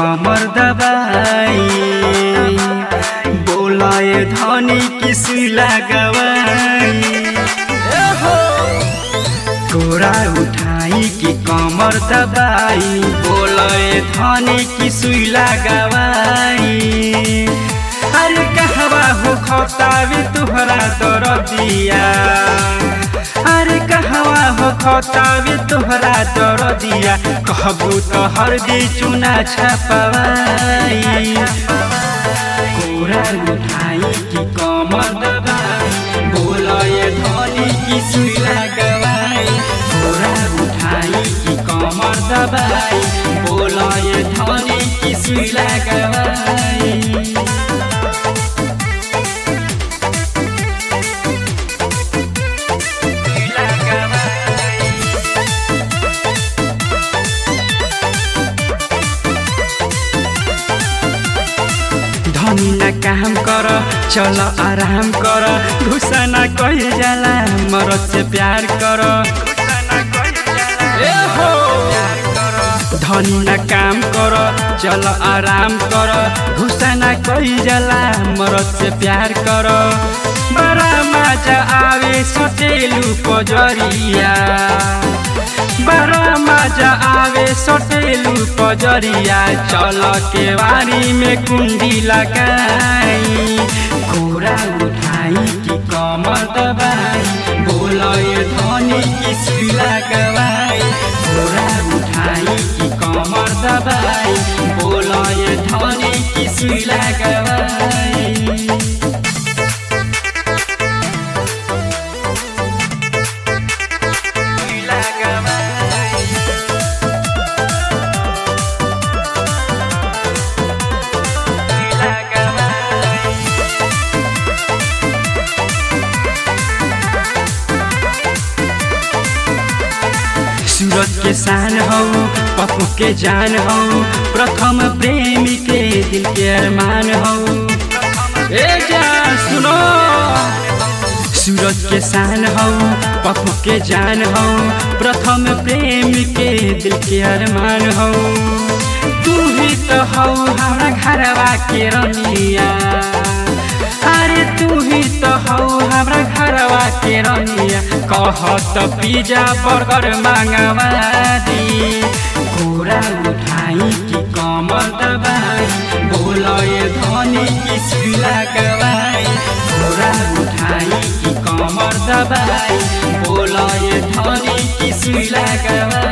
कमर दबाई बोलाए धनी की सुला गवाई कोरा उठाई कि कमर दबाई बोलाए धनी की सुला गवाई अरे कहवा हो खतावे तुहरा दरदिया अरे कहवा हो खतावे तुहरा दरदिया कहबू तो हरदी चुना छपवाई कोरा उठाई कि कमर दबाई बोलाए धनी की सुला गवाई कोरा उठाई कि कमर दबाई बोलाए धनी की सुला गवाई धनी न काम कर चल आराम कर घुसा न कही जाला मरद से प्यार कर धनी न काम कर चल आराम कर घुसा न कही जाला मरद से प्यार कर बड़ा मजा आवे सटेलू पजरिया बड़ा मजा आवे सटेलू पजरिया चल के वारी में कुंडी लगाई कोरा उठाई कि कमर दबाई बोलाए धनी की सुला गवाई कोरा उठाई कि कमर दबाई बोलाए धनी की सुला गवाई सूरज के शान हो पप्पू के जान हो प्रथम प्रेमी के दिल के अरमान हो ए जान सुनो सूरज के शान हो पप्पू के जान हो प्रथम प्रेमी के दिल के अरमान हो तू ही तो हो हमारा घरवा के रनिया अरे तू ही तो हो हमारा घरवा के रनिया कहत पिज्जा बर्गर मांगवा दी कोरा उठाई कि कमर दबाई बोलाए धनी की सुला गवाई कोरा उठाई कि कमर दबाई बोलाए धनी की सुला गवाई।